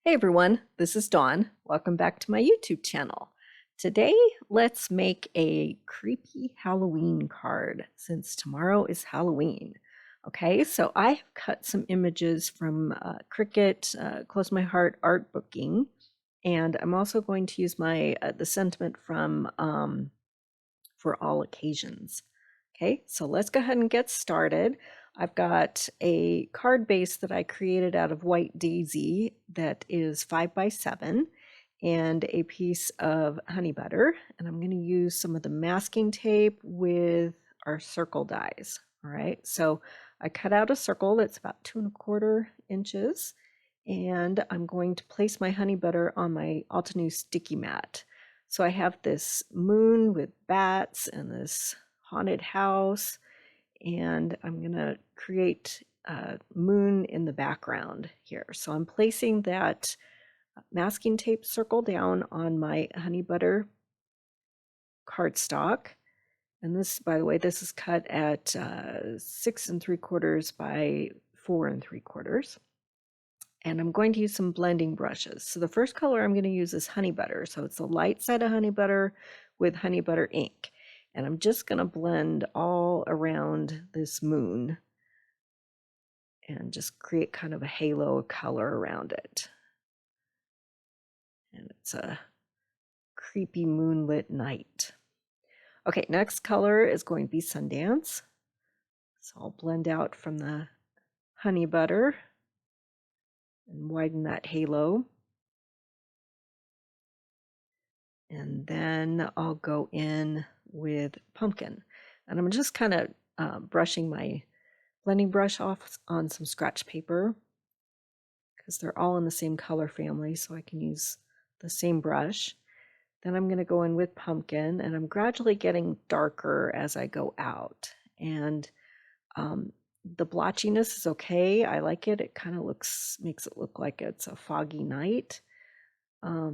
Hey everyone, this is Dawn. Welcome back to my YouTube channel. Today, let's make a creepy Halloween card since tomorrow is Halloween. Okay, so I have cut some images from Cricut, Close My Heart art booking, and I'm also going to use my the sentiment from For All Occasions. Okay, so let's go ahead and get started. I've got a card base that I created out of white daisy that is 5x7 and a piece of honey butter. And I'm going to use some of the masking tape with our circle dies. All right, so I cut out a circle that's about 2¼ inches, and I'm going to place my honey butter on my Altenew sticky mat. So I have this moon with bats and this haunted house, and I'm going to create a moon in the background here. So I'm placing that masking tape circle down on my honey butter cardstock. And this, by the way, this is cut at 6¾ by 4¾ and I'm going to use some blending brushes. So the first color I'm going to use is honey butter. So it's the light side of honey butter with honey butter ink. And I'm just going to blend all around this moon and just create kind of a halo of color around it. And it's a creepy moonlit night. Okay, next color is going to be Sundance. So I'll blend out from the honey butter and widen that halo. And then I'll go in with pumpkin. And I'm just kind of brushing my blending brush off on some scratch paper because they're all in the same color family, so I can use the same brush. Then I'm going to go in with pumpkin, and I'm gradually getting darker as I go out. And the blotchiness is okay. I like it. It kind of makes it look like it's a foggy night. Or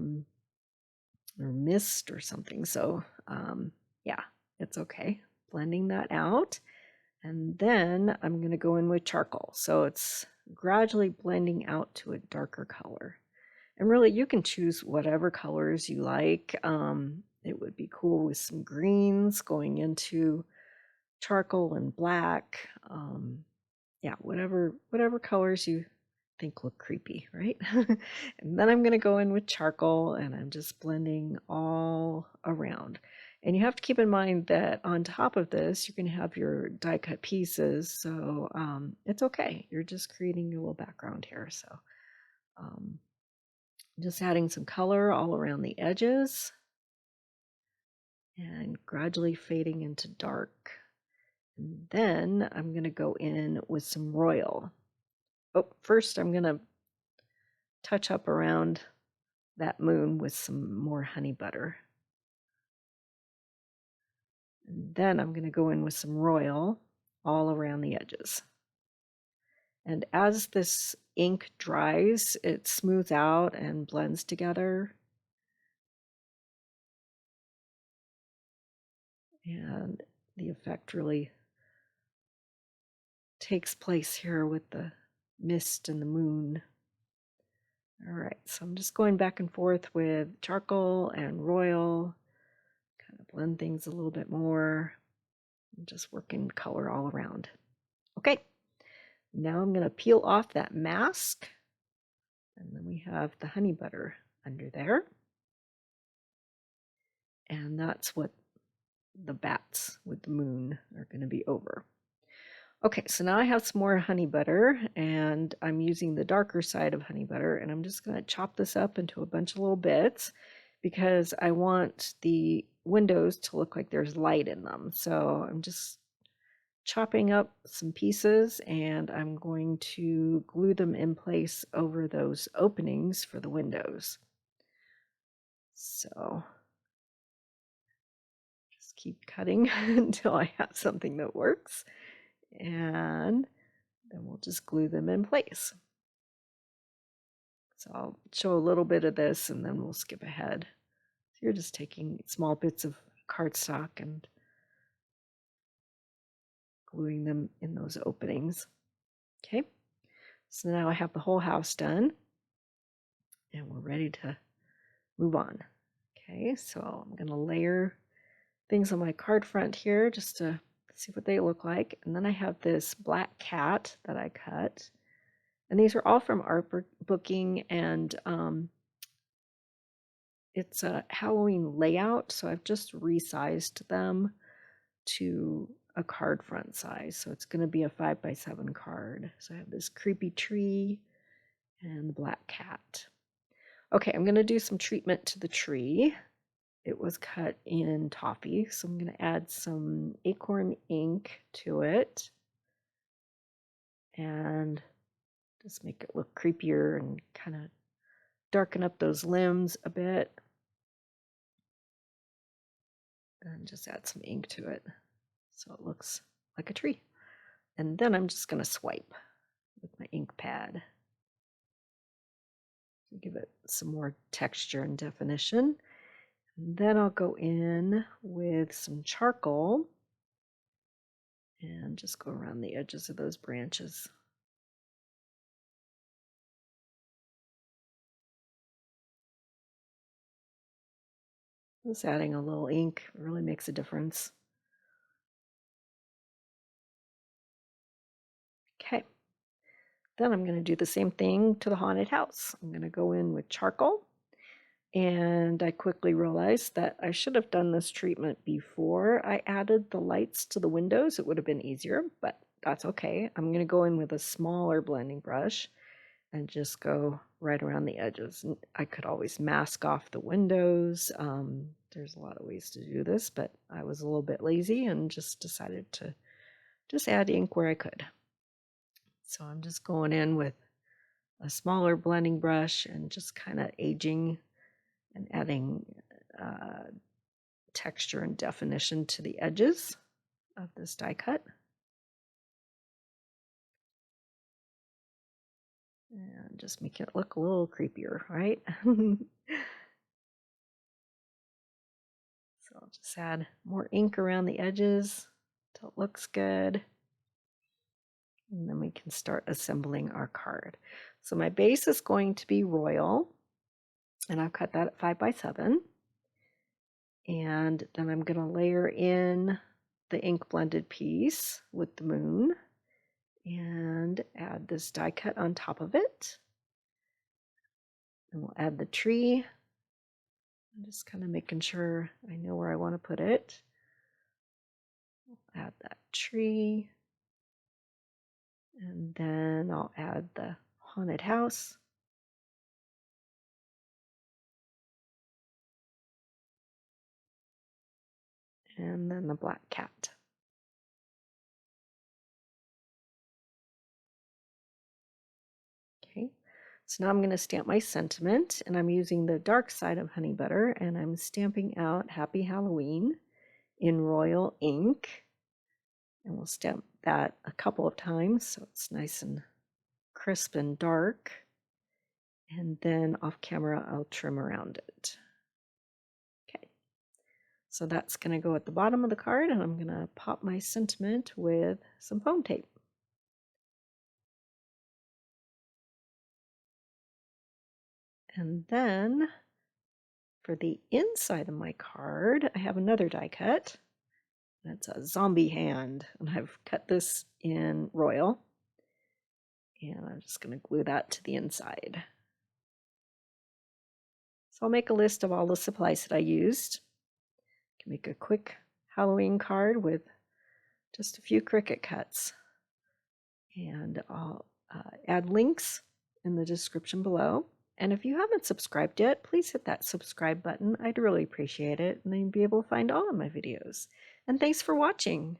mist or something. So yeah, it's okay. Blending that out. And then I'm going to go in with charcoal. So it's gradually blending out to a darker color. And really, you can choose whatever colors you like. It would be cool with some greens going into charcoal and black. Yeah, whatever colors you think look creepy, right? And then I'm going to go in with charcoal, and I'm just blending all around. And you have to keep in mind that on top of this, you're going to have your die cut pieces. So it's okay. You're just creating your little background here. So just adding some color all around the edges and gradually fading into dark. And then I'm going to go in with some royal. Oh, first I'm going to touch up around that moon with some more honey butter. And then I'm going to go in with some royal all around the edges. And as this ink dries, it smooths out and blends together. And the effect really takes place here with the mist and the moon. All right, so I'm just going back and forth with charcoal and royal, kind of blend things a little bit more, and just working color all around. Okay, now I'm going to peel off that mask, and then we have the honey butter under there. And that's what the bats with the moon are going to be over. Okay, so now I have some more honey butter, and I'm using the darker side of honey butter, and I'm just going to chop this up into a bunch of little bits because I want the windows to look like there's light in them. So I'm just chopping up some pieces, and I'm going to glue them in place over those openings for the windows. So just keep cutting until I have something that works. And then we'll just glue them in place. So I'll show a little bit of this and then we'll skip ahead. So you're just taking small bits of cardstock and gluing them in those openings. Okay, so now I have the whole house done. and we're ready to move on. Okay, so I'm going to layer things on my card front here just to see what they look like. And then I have this black cat that I cut. And these are all from art booking, and it's a Halloween layout. So I've just resized them to a card front size. So it's going to be a 5x7 card. So I have this creepy tree and the black cat. Okay, I'm going to do some treatment to the tree. It was cut in toffee, so I'm going to add some acorn ink to it and just make it look creepier and kind of darken up those limbs a bit. And just add some ink to it so it looks like a tree. And then I'm just going to swipe with my ink pad. Give it some more texture and definition. And then I'll go in with some charcoal and just go around the edges of those branches. Just adding a little ink really makes a difference. Okay. Then I'm going to do the same thing to the haunted house. I'm going to go in with charcoal, and I quickly realized that I should have done this treatment before I added the lights to the windows. It would have been easier, but that's okay. I'm going to go in with a smaller blending brush and just go right around the edges. And I could always mask off the windows. There's a lot of ways to do this, but I was a little bit lazy and just decided to just add ink where I could. So I'm just going in with a smaller blending brush and just kind of aging and adding texture and definition to the edges of this die cut. And just making it look a little creepier, right? So I'll just add more ink around the edges till it looks good. And then we can start assembling our card. So my base is going to be royal, and I've cut that at 5x7. And then I'm going to layer in the ink blended piece with the moon and add this die cut on top of it. And we'll add the tree. I'm just kind of making sure I know where I want to put it. Add that tree. And then I'll add the haunted house. And then the black cat. Okay, so now I'm going to stamp my sentiment, and I'm using the dark side of honey butter, and I'm stamping out Happy Halloween in royal ink. And we'll stamp that a couple of times so it's nice and crisp and dark. And then off camera, I'll trim around it. Okay, so that's going to go at the bottom of the card, and I'm going to pop my sentiment with some foam tape. And then for the inside of my card, I have another die cut. That's a zombie hand, and I've cut this in royal. And I'm just going to glue that to the inside. So I'll make a list of all the supplies that I used. I can make a quick Halloween card with just a few Cricut cuts. And I'll add links in the description below. And if you haven't subscribed yet, please hit that subscribe button. I'd really appreciate it. And then you'll be able to find all of my videos. And thanks for watching.